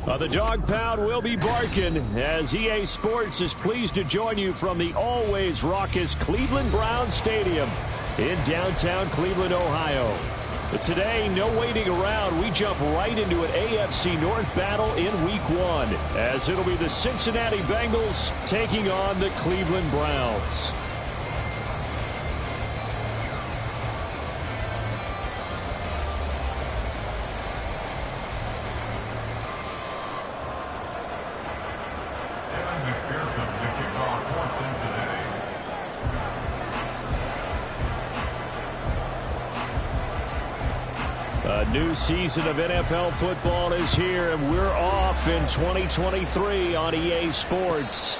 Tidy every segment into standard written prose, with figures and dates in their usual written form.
The dog pound will be barking as EA Sports is pleased to join you from the always raucous Cleveland Browns Stadium in downtown Cleveland, Ohio. But today, no waiting around. We jump right into an AFC North battle in Week 1 as it'll be the Cincinnati Bengals taking on the Cleveland Browns. A new season of NFL football is here, and we're off in 2023 on EA Sports.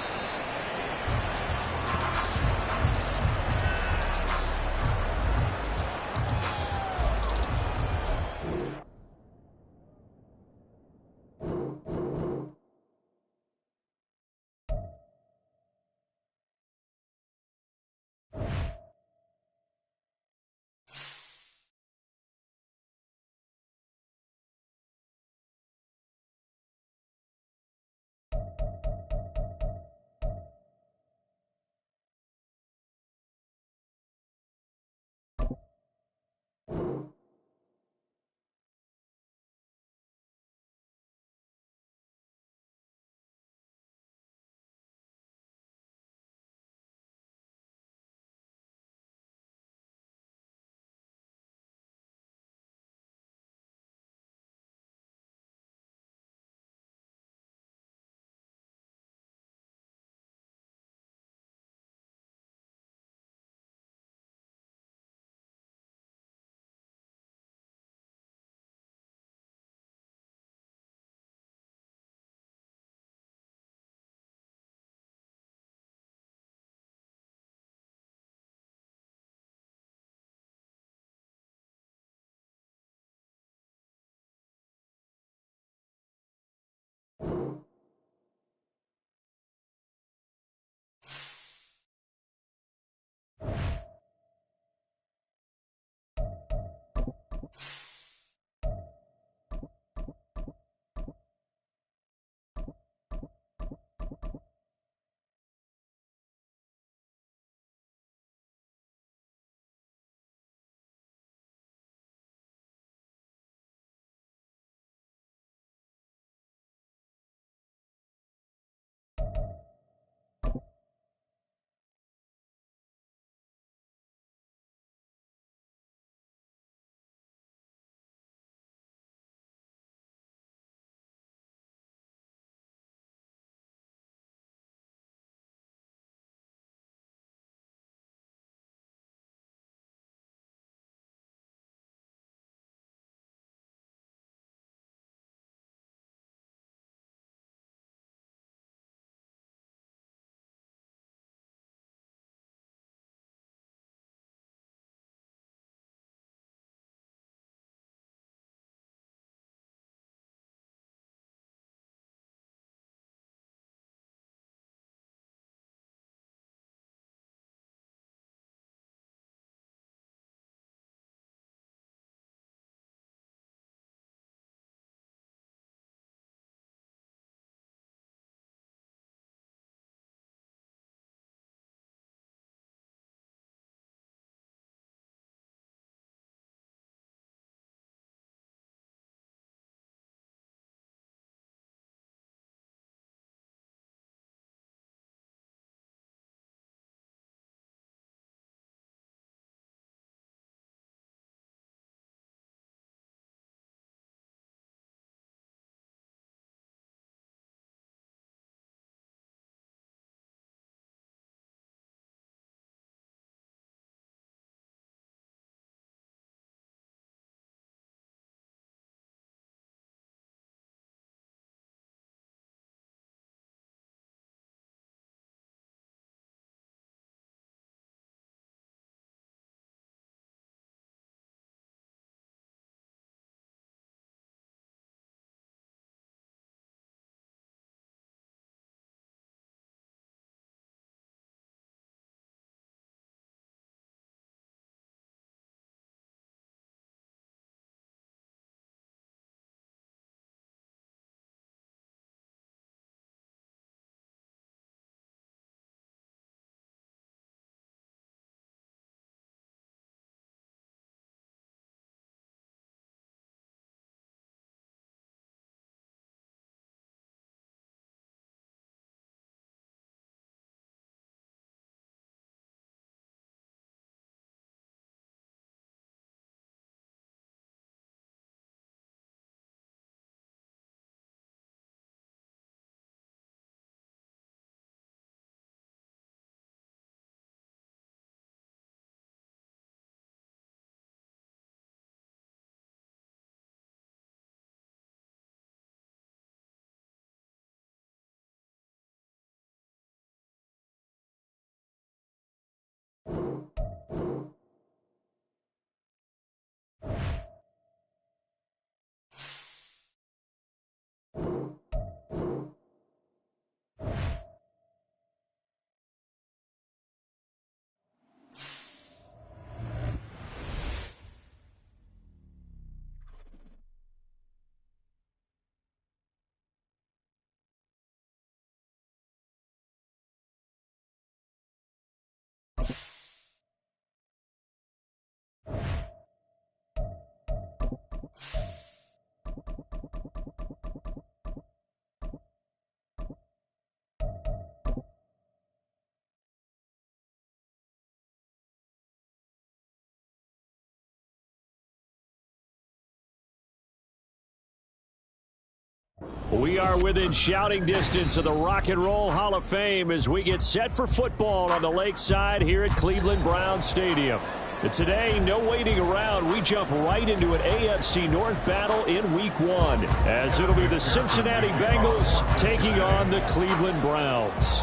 We are within shouting distance of the Rock and Roll Hall of Fame as we get set for football on the lakeside here at Cleveland Browns Stadium. And today, no waiting around. We jump right into an AFC North battle in Week 1 as it'll be the Cincinnati Bengals taking on the Cleveland Browns.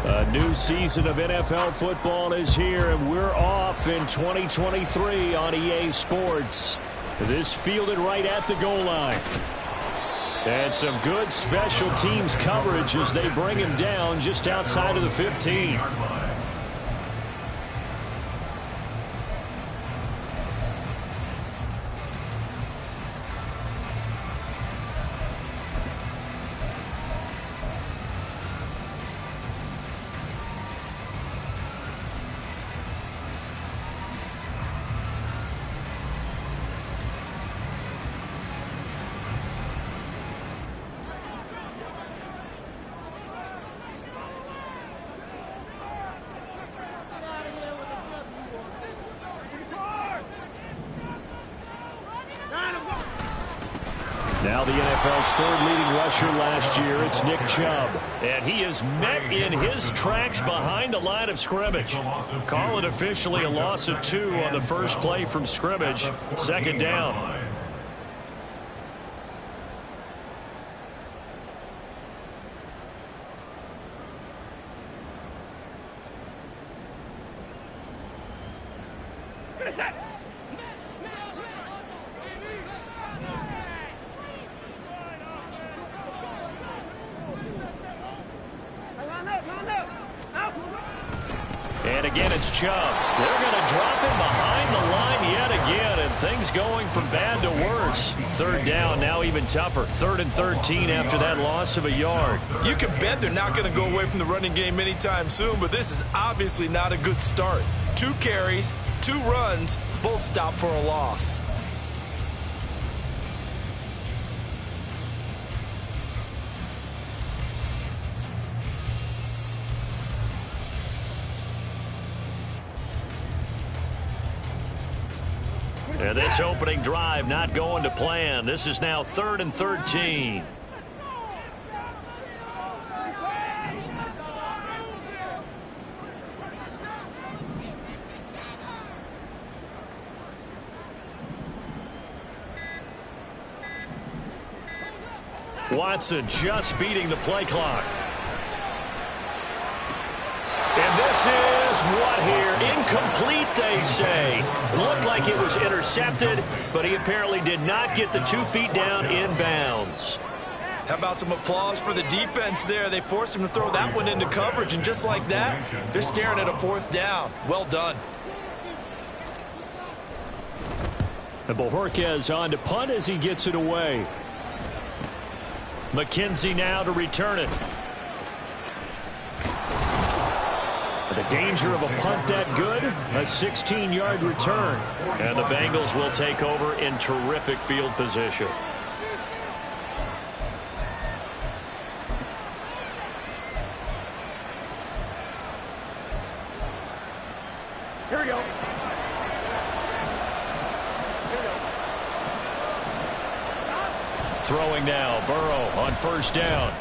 A new season of NFL football is here, and we're off in 2023 on EA Sports. This fielded right at the goal line. And some good special teams coverage as they bring him down just outside of the 15. Now the NFL's third leading rusher last year, it's Nick Chubb. And he is met in his tracks behind the line of scrimmage. Call it officially a loss of 2 on the first play from scrimmage. Second down. And again, it's Chubb. They're going to drop him behind the line yet again, and things going from bad to worse. Third down, now even tougher. 3rd and 13 after that loss of a yard. You can bet they're not going to go away from the running game anytime soon, but this is obviously not a good start. 2 carries, 2 runs, both stopped for a loss. And this opening drive not going to plan. This is now 3rd and 13. Watson just beating the play clock. And this is what here? Incomplete, they say. Looked like it was intercepted, but he apparently did not get the 2 feet down in bounds. How about some applause for the defense there? They forced him to throw that one into coverage, and just like that, they're staring at a 4th down. Well done. And Bojorquez on to punt as he gets it away. McKenzie now to return it. The danger of a punt that good, a 16-yard return. And the Bengals will take over in terrific field position. Here we go. Throwing now, Burrow on 1st down.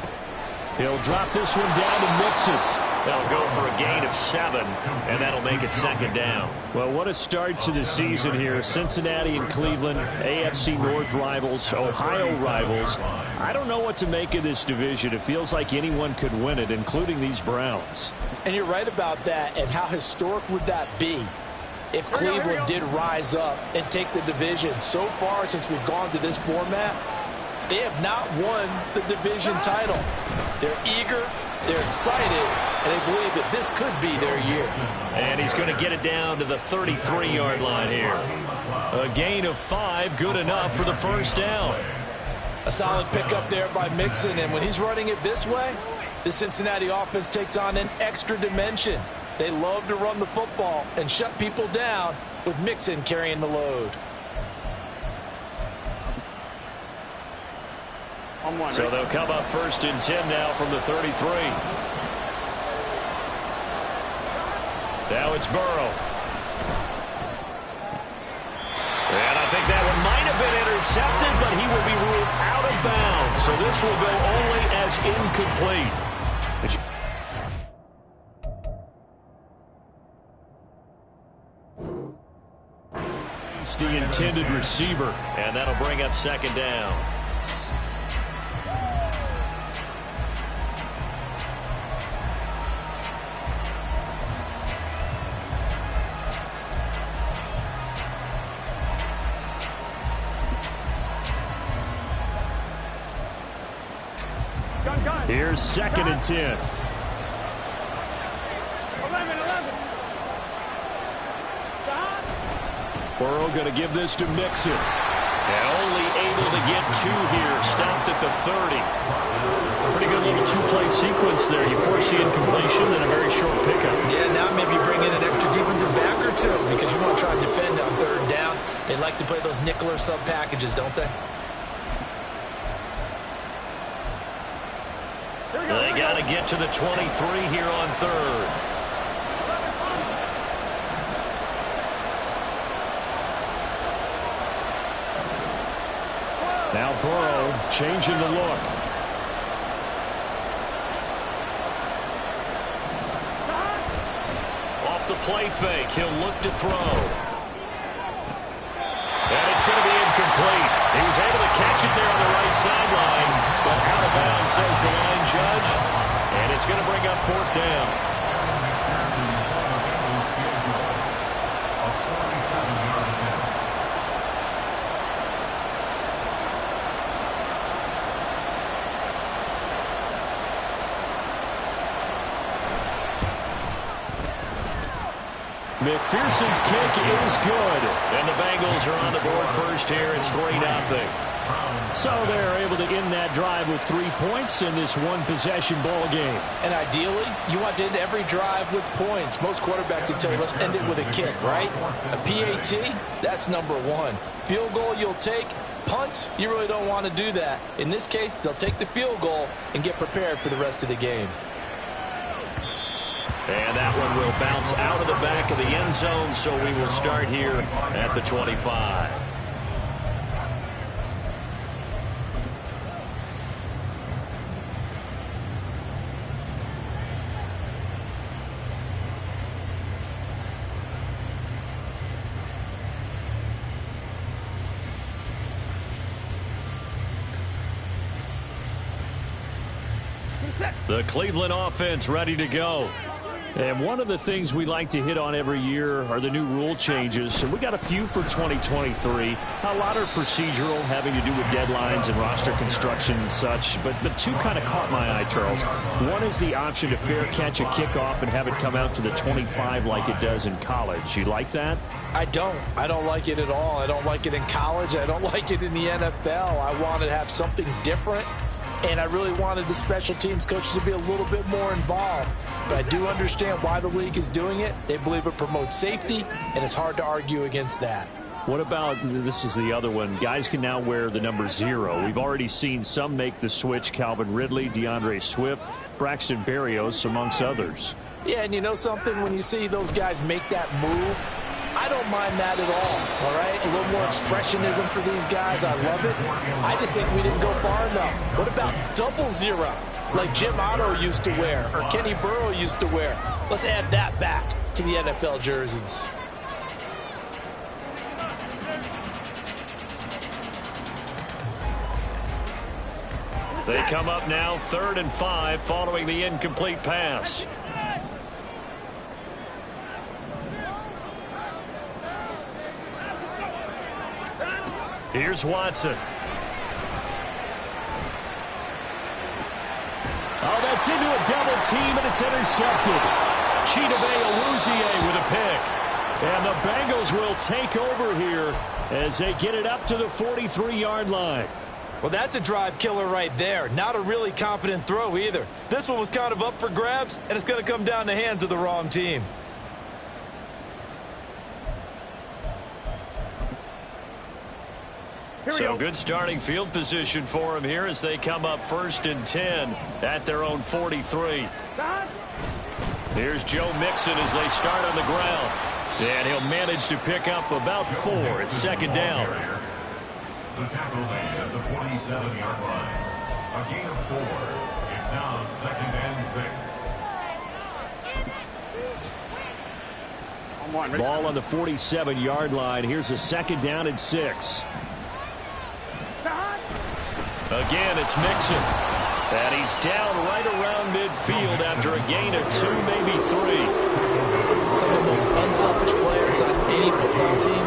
He'll drop this one down to Mixon. They'll go for a gain of 7, and that'll make it 2nd down. Well, what a start to the season here. Cincinnati and Cleveland, AFC North rivals, Ohio rivals. I don't know what to make of this division. It feels like anyone could win it, including these Browns. And you're right about that, and how historic would that be if Cleveland did rise up and take the division? So far, since we've gone to this format, they have not won the division title. They're eager, they're excited, and they believe that this could be their year. And he's going to get it down to the 33-yard line here. A gain of 5, good enough for the 1st down. A solid pickup there by Mixon, and when he's running it this way, the Cincinnati offense takes on an extra dimension. They love to run the football and shut people down with Mixon carrying the load. So they'll come up 1st and 10 now from the 33. Now it's Burrow. And I think that one might have been intercepted, but he will be ruled out of bounds. So this will go only as incomplete. It's the intended receiver, and that'll bring up 2nd down. Here's 2nd and 10. 11. Burrow going to give this to Mixon. And only able to get 2 here. Stopped at the 30. Pretty good little 2-play sequence there. You force the incompletion, then a very short pickup. Yeah, now maybe you bring in an extra defensive back or 2 because you want to try and defend on 3rd down. They like to play those nickel or sub packages, don't they? They got to get to the 23 here on 3rd. Now Burrow changing the look. Off the play fake, he'll look to throw. And it's going to be incomplete. He was able to catch it there on the right sideline, but out of bounds, says the line judge. And it's going to bring up 4th down. McPherson's kick is good. And the Bengals are on the board first here. It's 3-0. So they're able to end that drive with 3 points in this one-possession ball game. And ideally, you want to end every drive with points. Most quarterbacks will tell you, let's end it with a kick, right? A PAT, that's number 1. Field goal you'll take. Punts, you really don't want to do that. In this case, they'll take the field goal and get prepared for the rest of the game. And that one will bounce out of the back of the end zone, so we will start here at the 25. The Cleveland offense ready to go. And one of the things we like to hit on every year are the new rule changes. And we got a few for 2023. A lot are procedural, having to do with deadlines and roster construction and such. But 2 kind of caught my eye, Charles. One is the option to fair catch a kickoff and have it come out to the 25 like it does in college. You like that? I don't. I don't like it at all. I don't like it in college. I don't like it in the NFL. I want to have something different. And I really wanted the special teams coaches to be a little bit more involved. But I do understand why the league is doing it. They believe it promotes safety, and it's hard to argue against that. What about, this is the other one, guys can now wear the number 0. We've already seen some make the switch, Calvin Ridley, DeAndre Swift, Braxton Berrios, amongst others. Yeah, and you know something? When you see those guys make that move, I don't mind that at all right? A little more expressionism for these guys. I love it. I just think we didn't go far enough. What about 00, like Jim Otto used to wear or Kenny Burrow used to wear? Let's add that back to the NFL jerseys. They come up now 3rd and 5 following the incomplete pass. Here's Watson. Oh, that's into a double team, and it's intercepted. Chidobe Awuzie with a pick. And the Bengals will take over here as they get it up to the 43-yard line. Well, that's a drive killer right there. Not a really confident throw either. This one was kind of up for grabs, and it's going to come down the hands of the wrong team. So good starting field position for him here as they come up 1st and 10 at their own 43. Here's Joe Mixon as they start on the ground. And he'll manage to pick up about 4. It's 2nd down. The tackle made at the 47-yard line. A gain of 4. It's now 2nd and 6. Ball on the 47-yard line. Here's a 2nd down and 6. Again, it's Mixon. And he's down right around midfield after a gain of 2, maybe 3. Some of the most unselfish players on any football team,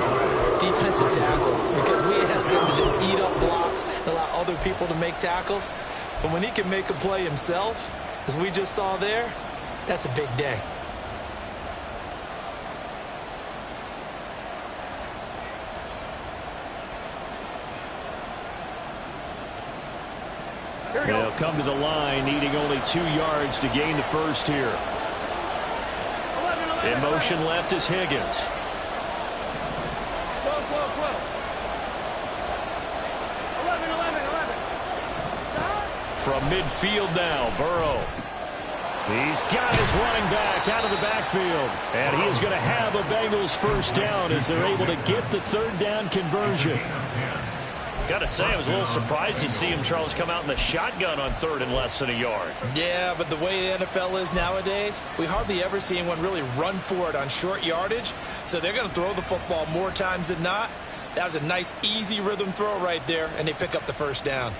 defensive tackles, because we ask them to just eat up blocks and allow other people to make tackles. But when he can make a play himself, as we just saw there, that's a big day. They'll come to the line, needing only 2 yards to gain the first here. In motion left is Higgins. From midfield now, Burrow. He's got his running back out of the backfield. And he is going to have a Bengals first down as they're able to get the 3rd down conversion. Got to say, I was a little surprised to see him, Charles, come out in the shotgun on 3rd and less than a yard. Yeah, but the way the NFL is nowadays, we hardly ever see anyone really run for it on short yardage. So they're going to throw the football more times than not. That was a nice, easy rhythm throw right there, and they pick up the first down.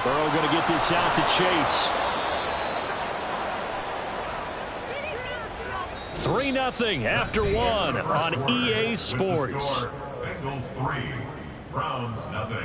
Burrow going to get this out to Chase. 3-0 after 1 on EA Sports. Bengals 3, Browns 0.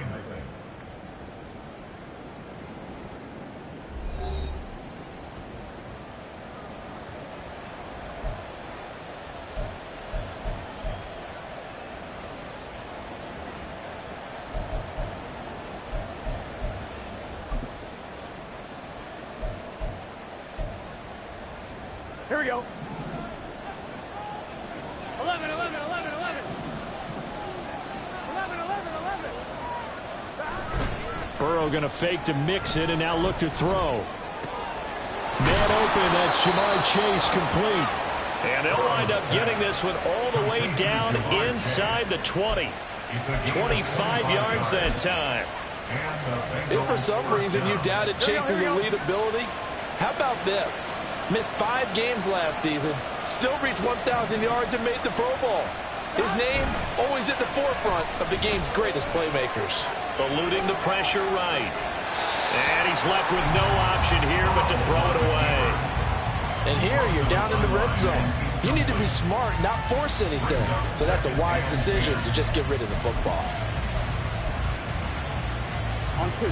Here we go. 11, 11, 11, 11. 11, 11, 11. Burrow going to fake to mix it and now look to throw. Man open, that's Jamar Chase complete. And they'll wind up getting this one all the way down inside the 20. 25 yards that time. If for some reason you doubted Chase's elite ability, how about this? Missed 5 games last season, still reached 1,000 yards and made the Pro Bowl. His name always at the forefront of the game's greatest playmakers. Eluding the pressure right. And he's left with no option here but to throw it away. And here you're down in the red zone. You need to be smart, not force anything. So that's a wise decision to just get rid of the football. On 2.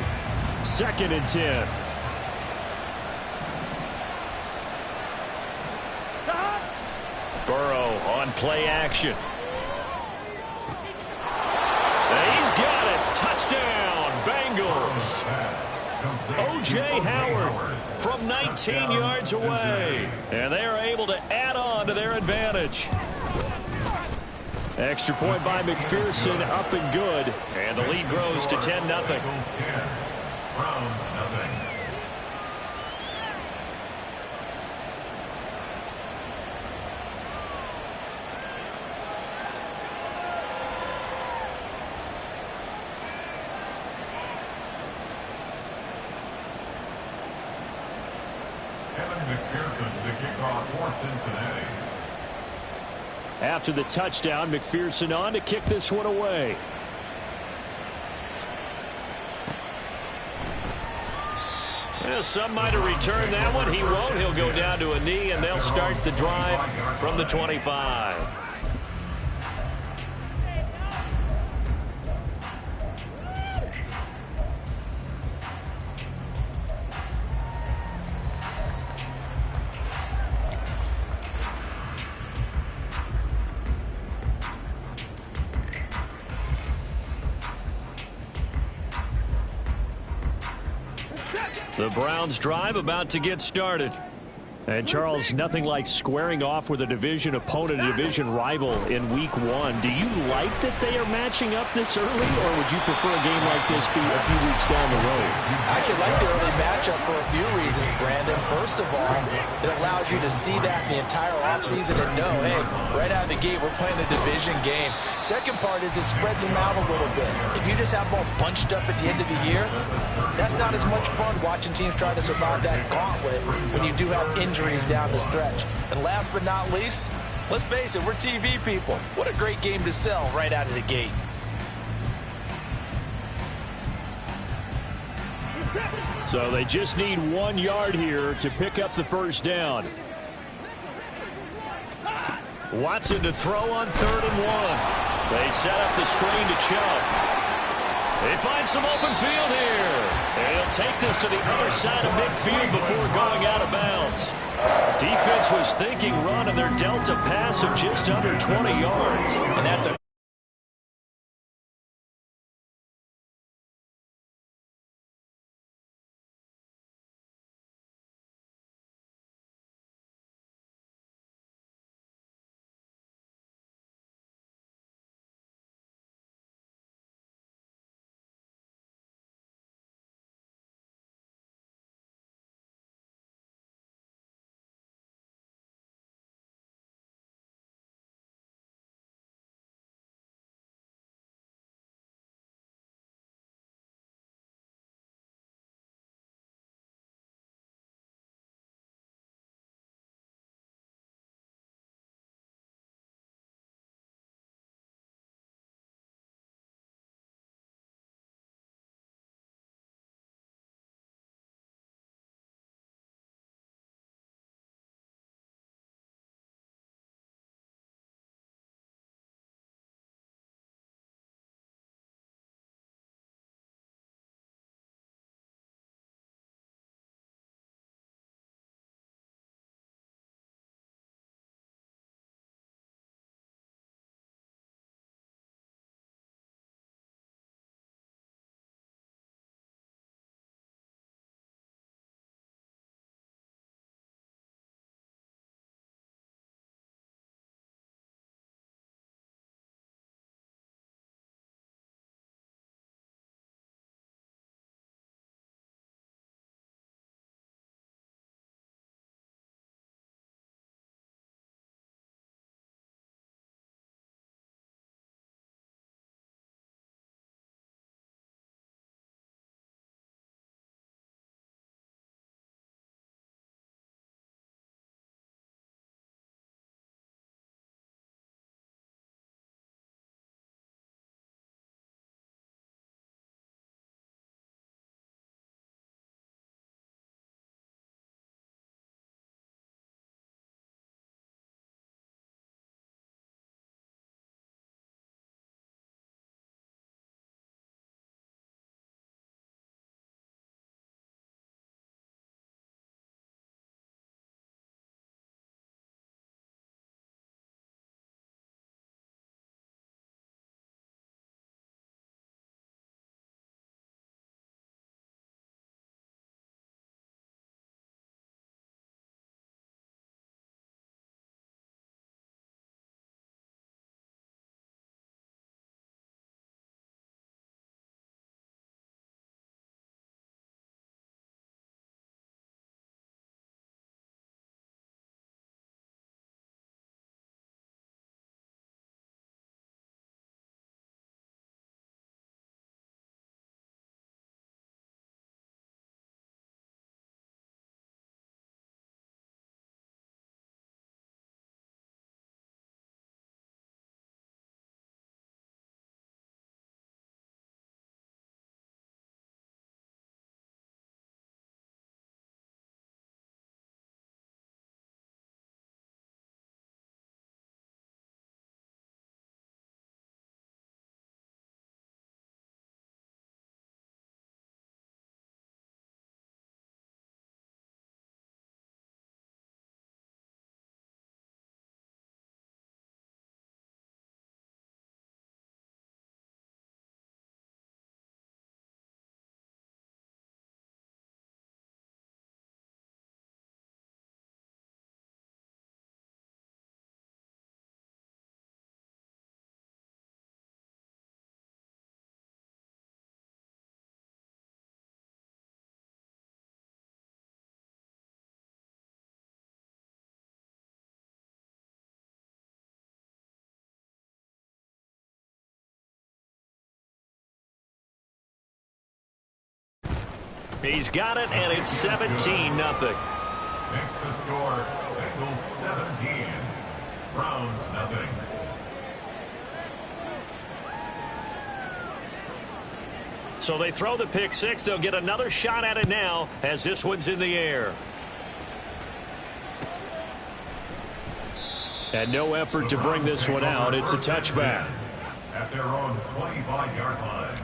2nd and 10. Burrow on play action. And he's got it. Touchdown, Bengals. O.J. Howard from 19 yards away. And they are able to add on to their advantage. Extra point by McPherson, up and good. And the lead grows to 10-0. Browns 10, Browns 0. McPherson, the kickoff for Cincinnati. After the touchdown, McPherson on to kick this one away. Well, some might have returned that one. He won't. He'll go down to a knee, and they'll start the drive from the 25. The Browns drive about to get started. And, Charles, nothing like squaring off with a division opponent, a division rival in Week 1. Do you like that they are matching up this early, or would you prefer a game like this be a few weeks down the road? I actually like the early matchup for a few reasons, Brandon. First of all, it allows you to see that the entire offseason and know, hey, right out of the gate, we're playing a division game. Second part is it spreads them out a little bit. If you just have them all bunched up at the end of the year, that's not as much fun watching teams try to survive that gauntlet when you do have injuries down the stretch. And last but not least, let's face it, we're TV people. What a great game to sell right out of the gate. So they just need 1 yard here to pick up the first down. Watson to throw on 3rd and 1. They set up the screen to Chubb. They find some open field here. And he'll take this to the other side of midfield before going out of bounds. Defense was thinking run, and they're dealt a pass of just under 20 yards. And that's a He's got it, and it's 17-0. Makes the score Bengals 17, Browns nothing. So they throw the pick six. They'll get another shot at it now as this one's in the air. And no effort to bring this one out. It's a touchback. At their own 25-yard line.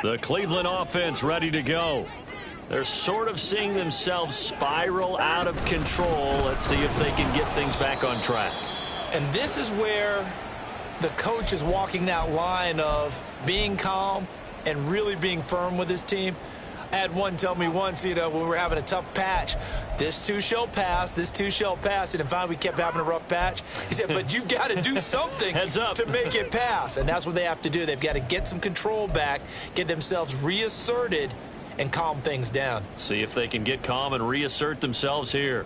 The Cleveland offense ready to go. They're sort of seeing themselves spiral out of control. Let's see if they can get things back on track. And this is where the coach is walking that line of being calm and really being firm with his team. I had one tell me once, when we were having a tough patch, this too shall pass, this too shall pass. And finally we kept having a rough patch. He said, but you've got to do something to make it pass. And that's what they have to do. They've got to get some control back, get themselves reasserted, and calm things down. See if they can get calm and reassert themselves here.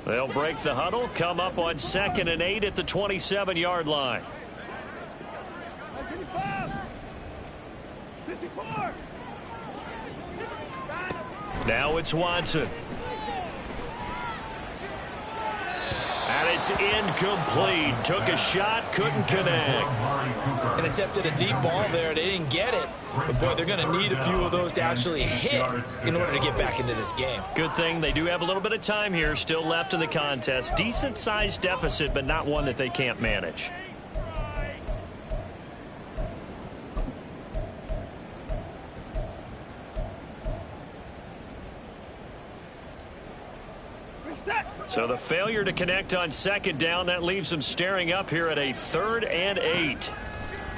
They'll break the huddle, come up on 2nd and 8 at the 27-yard line. 55, 54. Now it's Watson. And it's incomplete. Took a shot, couldn't connect. And attempted a deep ball there. They didn't get it. But, boy, they're going to need a few of those to actually hit in order to get back into this game. Good thing they do have a little bit of time here still left in the contest. Decent-sized deficit, but not one that they can't manage. So the failure to connect on 2nd down, that leaves them staring up here at a 3rd and 8.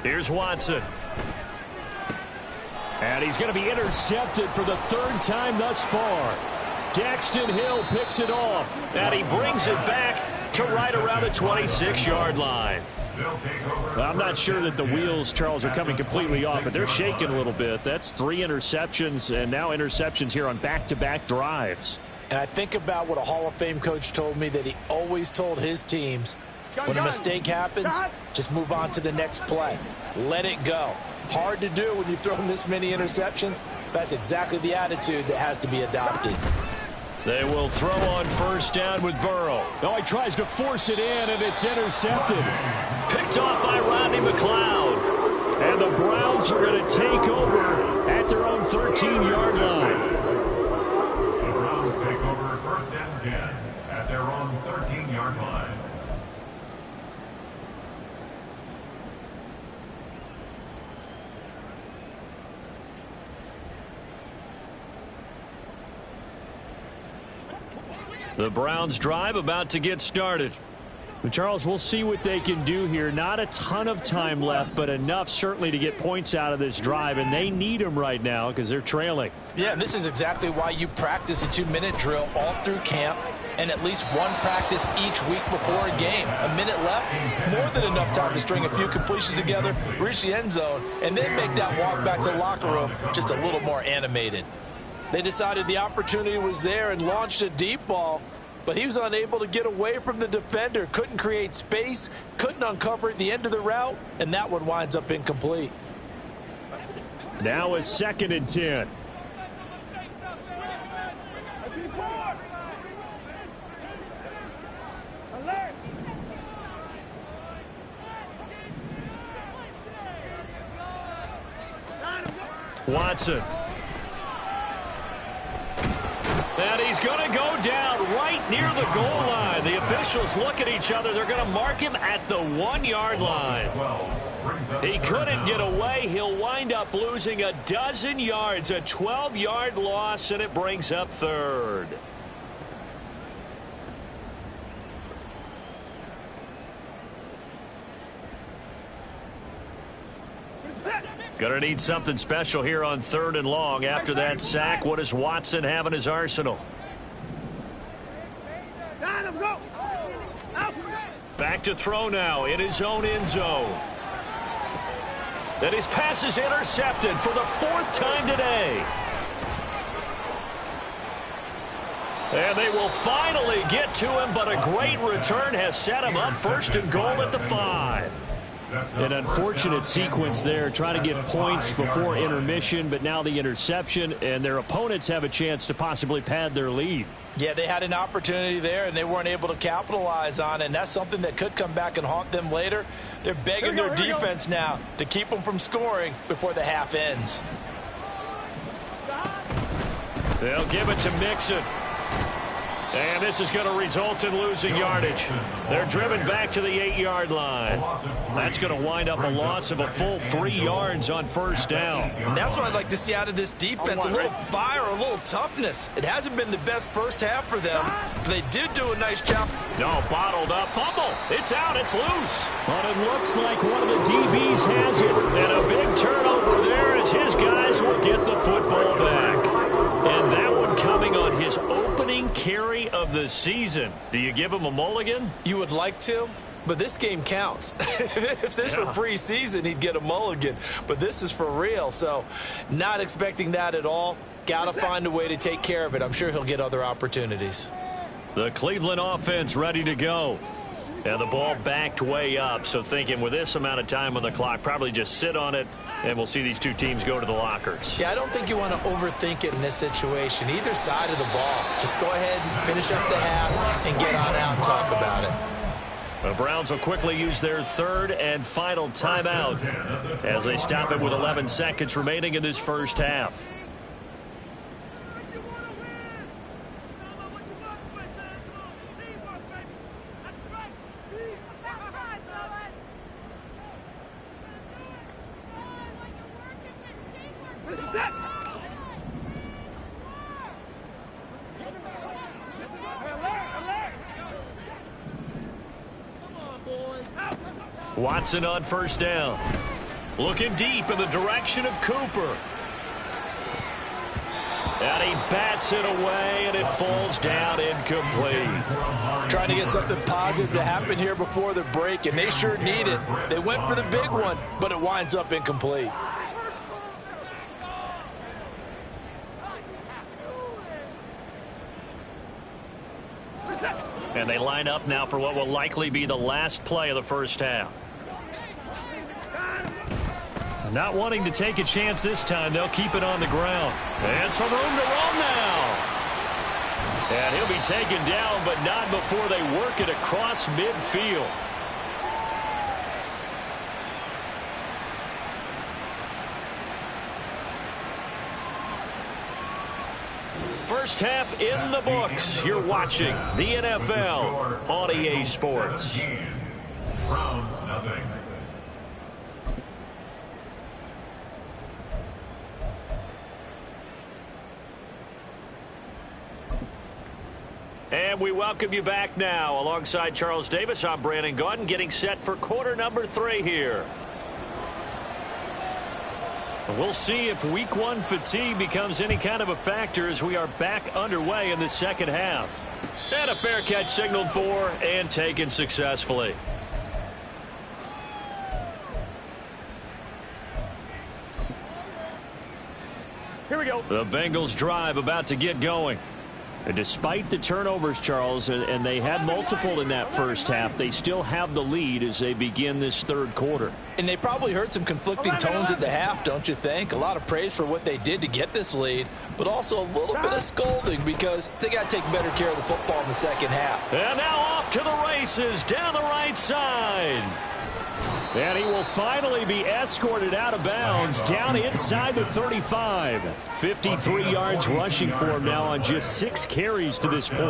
Here's Watson. And he's going to be intercepted for the 3rd time thus far. Daxton Hill picks it off. And he brings it back to right around the 26-yard line. I'm not sure that the wheels, Charles, are coming completely off, but they're shaking a little bit. That's 3 interceptions, and now interceptions here on back-to-back drives. And I think about what a Hall of Fame coach told me that he always told his teams, when a mistake happens, just move on to the next play. Let it go. Hard to do when you've thrown this many interceptions. That's exactly the attitude that has to be adopted. They will throw on 1st down with Burrow. Oh, he tries to force it in, and it's intercepted. Picked off by Rodney McLeod. And the Browns are going to take over at their own 13-yard line. The Browns take over 1st and 10 at their own 13-yard line. The Browns drive about to get started. Charles, we'll see what they can do here. Not a ton of time left, but enough certainly to get points out of this drive, and they need them right now because they're trailing. Yeah, and this is exactly why you practice a 2-minute drill all through camp and at least one practice each week before a game. A minute left, more than enough time to string a few completions together, reach the end zone, and then make that walk back to the locker room just a little more animated. They decided the opportunity was there and launched a deep ball, but he was unable to get away from the defender, couldn't create space, couldn't uncover at the end of the route, and that one winds up incomplete. Now a 2nd and 10. Watson. And he's going to go down right near the goal line. The officials look at each other. They're going to mark him at the 1-yard line. He couldn't get away. He'll wind up losing a dozen yards, a 12-yard loss, and it brings up 3rd. Going to need something special here on 3rd and long. After that sack, what does Watson have in his arsenal? Back to throw now in his own end zone. And his pass is intercepted for the 4th time today. And they will finally get to him, but a great return has set him up 1st and goal at the 5. An unfortunate sequence there, trying to get points before intermission, but now the interception, and their opponents have a chance to possibly pad their lead. Yeah, they had an opportunity there, and they weren't able to capitalize on it, and that's something that could come back and haunt them later. They're begging their defense now to keep them from scoring before the half ends. They'll give it to Mixon. And this is going to result in losing yardage. They're driven back to the 8-yard line. That's going to wind up a loss of a full 3 yards on 1st down. And that's what I'd like to see out of this defense, a little fire, a little toughness. It hasn't been the best first half for them, but they did do a nice job. No, bottled up. Fumble. It's out. It's loose. But it looks like one of the DBs has it. And a big turnover there as his guys will get the football back. And that one coming on his opening carry of the season. Do you give him a mulligan? You would like to, but this game counts. If this were preseason, he'd get a mulligan. But this is for real, so not expecting that at all. Got to find a way to take care of it. I'm sure he'll get other opportunities. The Cleveland offense ready to go. And the ball backed way up, so thinking with this amount of time on the clock, probably just sit on it, and we'll see these two teams go to the lockers. Yeah, I don't think you want to overthink it in this situation. Either side of the ball. Just go ahead and finish up the half and get on out and talk about it. The Browns will quickly use their 3rd and final timeout as they stop it with 11 seconds remaining in this first half. Watson on 1st down. Looking deep in the direction of Cooper. And he bats it away, and it falls down incomplete. Trying to get something positive to happen here before the break, and they sure need it. They went for the big one, but it winds up incomplete. And they line up now for what will likely be the last play of the first half. Not wanting to take a chance this time, they'll keep it on the ground. And some room to run now. And he'll be taken down, but not before they work it across midfield. First half in the books. You're watching the NFL on EA Sports. Browns nothing. And we welcome you back now. Alongside Charles Davis, I'm Brandon Gaudin, getting set for quarter number 3 here. We'll see if week 1 fatigue becomes any kind of a factor as we are back underway in the second half. And a fair catch signaled for and taken successfully. Here we go. The Bengals drive about to get going. And despite the turnovers, Charles, and they had multiple in that first half, they still have the lead as they begin this 3rd quarter. And they probably heard some conflicting tones at the half, don't you think? A lot of praise for what they did to get this lead, but also a little bit of scolding because they got to take better care of the football in the second half. And now off to the races down the right side. And he will finally be escorted out of bounds down inside the 35. 53 yards rushing for him now on just 6 carries to this point.